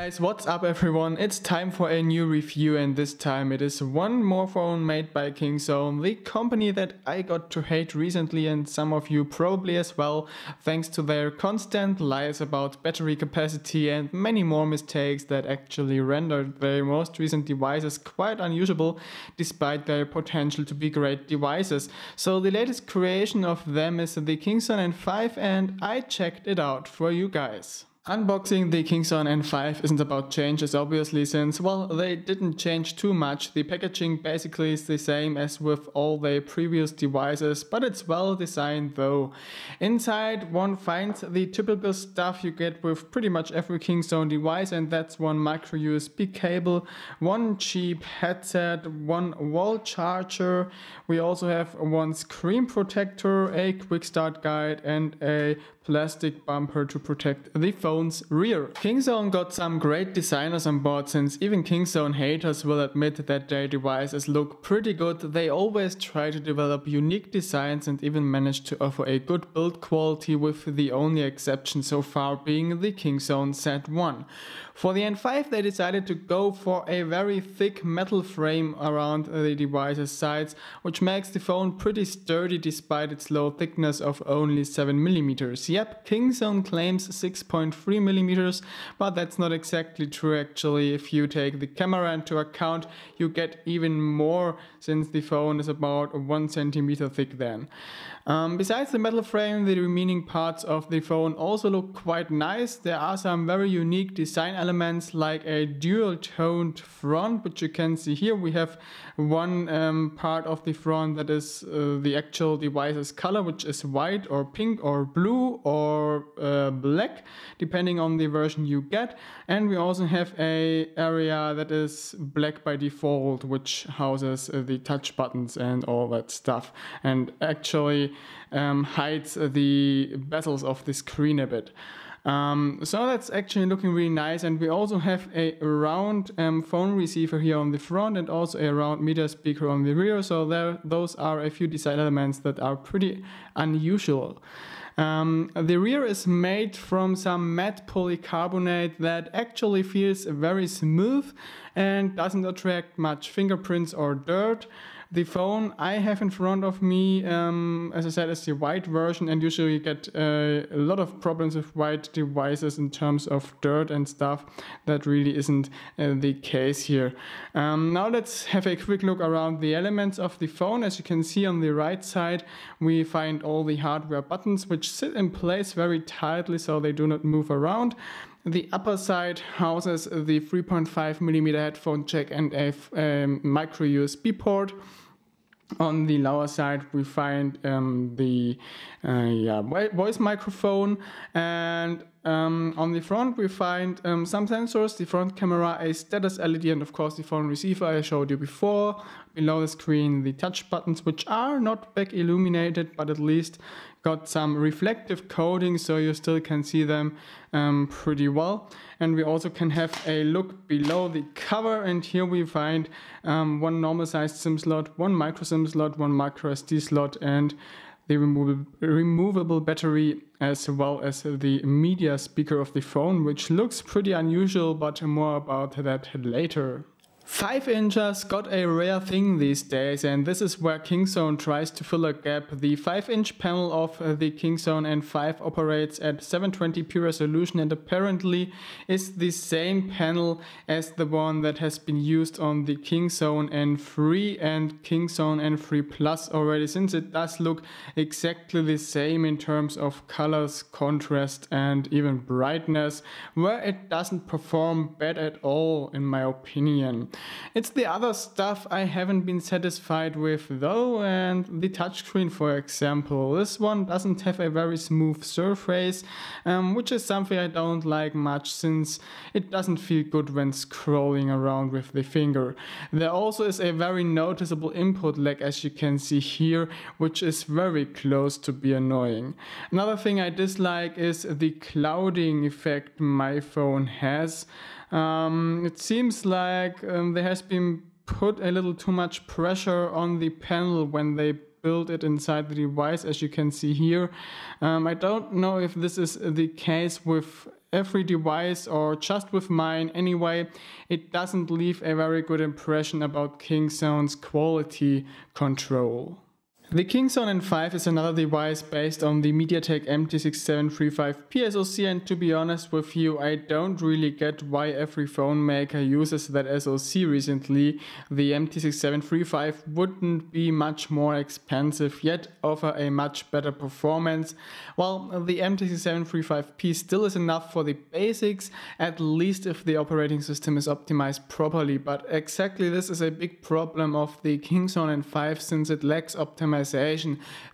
guys, what's up everyone? It's time for a new review, and this time it is one more phone made by Kingzone, the company that I got to hate recently, and some of you probably as well, thanks to their constant lies about battery capacity and many more mistakes that actually rendered their most recent devices quite unusable despite their potential to be great devices. So the latest creation of them is the Kingzone N5, and I checked it out for you guys. Unboxing the Kingzone N5 isn't about changes, obviously, since, well, they didn't change too much. The packaging basically is the same as with all their previous devices, but it's well designed though. Inside one finds the typical stuff you get with pretty much every Kingzone device, and that's one micro USB cable, one cheap headset, one wall charger. We also have one screen protector, a quick start guide, and a plastic bumper to protect the phone's rear. Kingzone got some great designers on board, since even Kingzone haters will admit that their devices look pretty good. They always try to develop unique designs and even manage to offer a good build quality, with the only exception so far being the Kingzone Z1. For the N5 they decided to go for a very thick metal frame around the device's sides, which makes the phone pretty sturdy despite its low thickness of only 7mm. Yep, Kingzone claims 6.3mm, but that's not exactly true actually. If you take the camera into account, you get even more, since the phone is about 1cm thick then. Besides the metal frame, the remaining parts of the phone also look quite nice. There are some very unique design elements, like a dual-toned front, which you can see here. We have one part of the front that is the actual device's color, which is white or pink or blue or black, depending on the version you get. And we also have an area that is black by default, which houses the touch buttons and all that stuff, and actually hides the bezels of the screen a bit. So that's actually looking really nice, and we also have a round phone receiver here on the front, and also a round media speaker on the rear. So those are a few design elements that are pretty unusual. The rear is made from some matte polycarbonate that actually feels very smooth and doesn't attract much fingerprints or dirt. The phone I have in front of me, as I said, is the white version, and usually you get a lot of problems with white devices in terms of dirt and stuff. That really isn't the case here. Now let's have a quick look around the elements of the phone. As you can see on the right side, we find all the hardware buttons, which sit in place very tightly so they do not move around. The upper side houses the 3.5mm headphone jack and a micro USB port. On the lower side we find the voice microphone, and on the front we find some sensors, the front camera, a status LED, and of course the phone receiver I showed you before. Below the screen the touch buttons, which are not back illuminated, but at least got some reflective coating so you still can see them pretty well. And we also can have a look below the cover, and here we find one normal sized SIM slot, one micro SIM slot, one micro SD slot, and the removable battery, as well as the media speaker of the phone, which looks pretty unusual, but more about that later. 5 inches got a rare thing these days, and this is where Kingzone tries to fill a gap. The 5-inch panel of the Kingzone N5 operates at 720p resolution, and apparently is the same panel as the one that has been used on the Kingzone N3 and Kingzone N3 Plus already, since it does look exactly the same in terms of colors, contrast, and even brightness, where it doesn't perform bad at all in my opinion. It's the other stuff I haven't been satisfied with though, and the touchscreen, for example. This one doesn't have a very smooth surface, which is something I don't like much, since it doesn't feel good when scrolling around with the finger. There also is a very noticeable input lag, as you can see here, which is very close to be annoying. Another thing I dislike is the clouding effect my phone has. It seems like there has been put a little too much pressure on the panel when they build it inside the device, as you can see here. I don't know if this is the case with every device or just with mine anyway, it doesn't leave a very good impression about Kingzone's quality control. The Kingzone N5 is another device based on the MediaTek MT6735P SoC, and to be honest with you, I don't really get why every phone maker uses that SoC recently. The MT6735 wouldn't be much more expensive yet offer a much better performance. Well, the MT6735P still is enough for the basics, at least if the operating system is optimized properly, but exactly this is a big problem of the Kingzone N5 since it lacks optimization.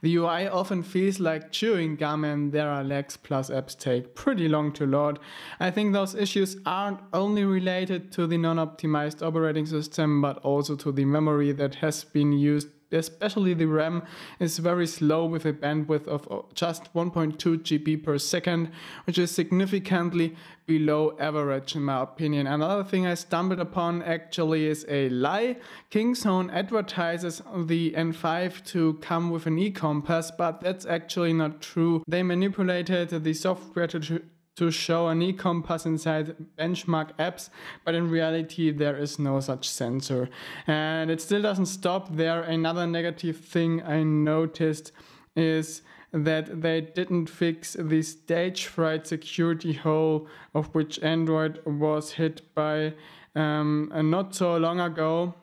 The UI often feels like chewing gum and there are lags plus apps take pretty long to load. I think those issues aren't only related to the non-optimized operating system but also to the memory that has been used. Especially the RAM is very slow with a bandwidth of just 1.2 GB per second, which is significantly below average in my opinion. Another thing I stumbled upon actually is a lie. Kingzone advertises the N5 to come with an e-compass, but that's actually not true. They manipulated the software to show an e-compass inside benchmark apps, but in reality there is no such sensor. And it still doesn't stop there. Another negative thing I noticed is that they didn't fix the stage fright security hole of which Android was hit by not so long ago.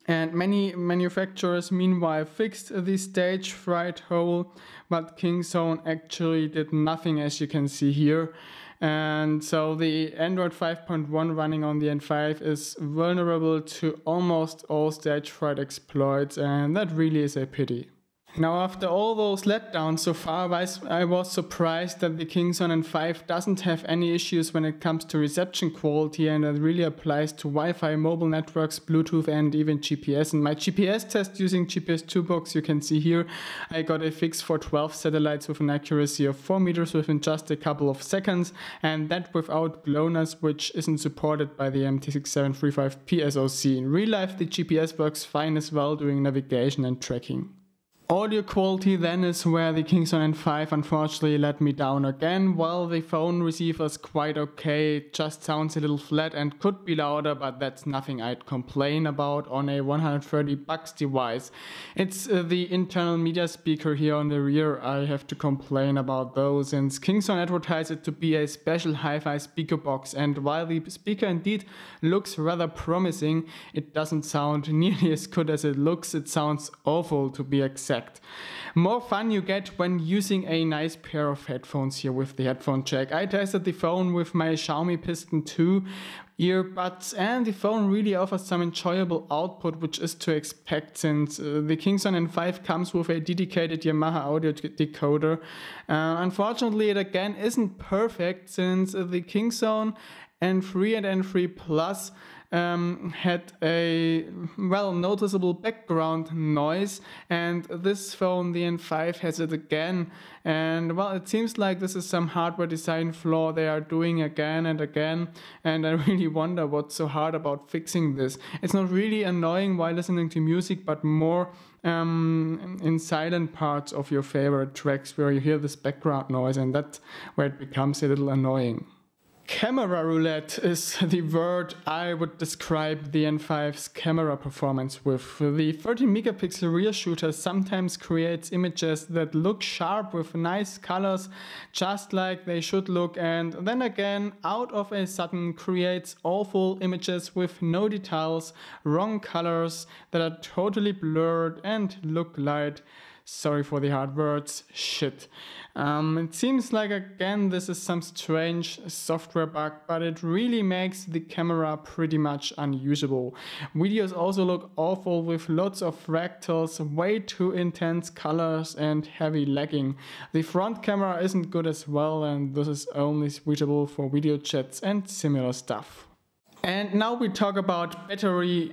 And many manufacturers meanwhile fixed the stage fright hole, but Kingzone actually did nothing, as you can see here. And so the Android 5.1 running on the N5 is vulnerable to almost all stage fright exploits, and that really is a pity. Now, after all those letdowns so far, I was surprised that the Kingzone N5 doesn't have any issues when it comes to reception quality, and it really applies to Wi-Fi, mobile networks, Bluetooth and even GPS. In my GPS test using GPS Toolbox, you can see here, I got a fix for 12 satellites with an accuracy of 4 meters within just a couple of seconds, and that without GLONASS, which isn't supported by the MT6735P SoC. In real life, the GPS works fine as well, doing navigation and tracking. Audio quality then is where the Kingzone N5 unfortunately let me down again. Well, the phone receiver's quite okay, it just sounds a little flat and could be louder, but that's nothing I'd complain about on a $130 device. It's the internal media speaker here on the rear I have to complain about those, since Kingzone advertised it to be a special hi-fi speaker box, and while the speaker indeed looks rather promising, it doesn't sound nearly as good as it looks. It sounds awful, to be exact. More fun you get when using a nice pair of headphones here with the headphone jack. I tested the phone with my Xiaomi Piston 2 earbuds, and the phone really offers some enjoyable output, which is to expect since the Kingzone N5 comes with a dedicated Yamaha audio decoder. Unfortunately, it again isn't perfect since the Kingzone N3 and N3 Plus had a noticeable background noise, and this phone, the N5, has it again. And well, it seems like this is some hardware design flaw they are doing again and again, and I really wonder what's so hard about fixing this. It's not really annoying while listening to music, but more in silent parts of your favorite tracks where you hear this background noise, and that's where it becomes a little annoying. Camera roulette is the word I would describe the N5's camera performance with. The 30 megapixel rear shooter sometimes creates images that look sharp with nice colors, just like they should look, and then again, out of a sudden, creates awful images with no details, wrong colors that are totally blurred and look like, sorry for the hard words, shit. It seems like again this is some strange software bug, but it really makes the camera pretty much unusable. Videos also look awful with lots of fractals, way too intense colors and heavy lagging. The front camera isn't good as well, and this is only suitable for video chats and similar stuff. And now we talk about battery,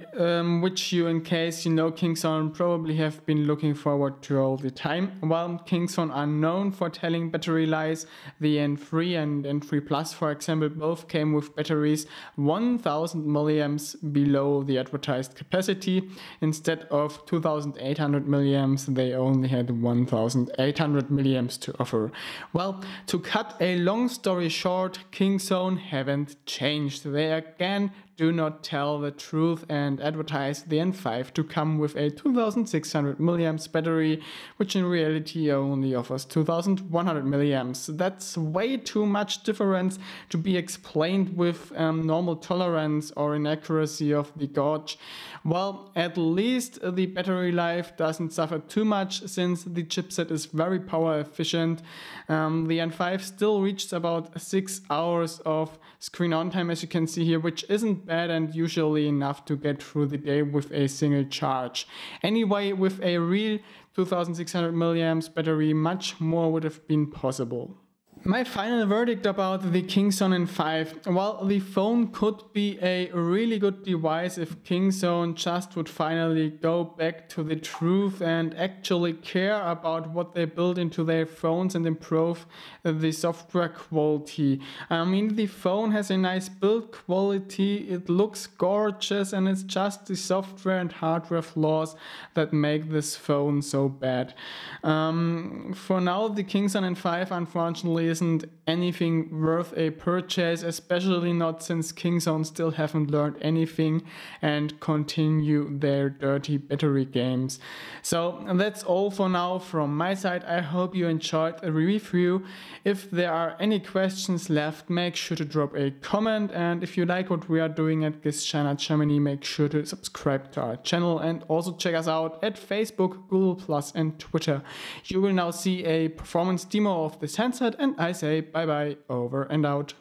which you, in case you know Kingzone, probably have been looking forward to all the time. Well, Kingzone are known for telling battery lies. The N3 and N3 Plus, for example, both came with batteries 1000 milliamps below the advertised capacity. Instead of 2800 milliamps, they only had 1800 milliamps to offer. Well, to cut a long story short, Kingzone haven't changed. They again do not tell the truth and advertise the N5 to come with a 2600 milliamps battery, which in reality only offers 2100 milliamps. That's way too much difference to be explained with normal tolerance or inaccuracy of the gauge. Well, at least the battery life doesn't suffer too much since the chipset is very power efficient. The N5 still reaches about 6 hours of screen on time, as you can see here, which isn't bad and usually enough to get through the day with a single charge. Anyway, with a real 2600 milliamps battery, much more would have been possible. My final verdict about the Kingzone N5. Well, the phone could be a really good device if Kingzone just would finally go back to the truth and actually care about what they build into their phones and improve the software quality. I mean, the phone has a nice build quality, it looks gorgeous, and it's just the software and hardware flaws that make this phone so bad. For now, the Kingzone N5 unfortunately isn't anything worth a purchase, especially not since Kingzone still haven't learned anything and continue their dirty battery games. So that's all for now from my side. I hope you enjoyed the review. If there are any questions left, make sure to drop a comment, and if you like what we are doing at Gizchina Germany, make sure to subscribe to our channel and also check us out at Facebook, Google+, and Twitter. You will now see a performance demo of this handset, and I say bye bye, over and out.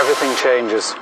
Everything changes.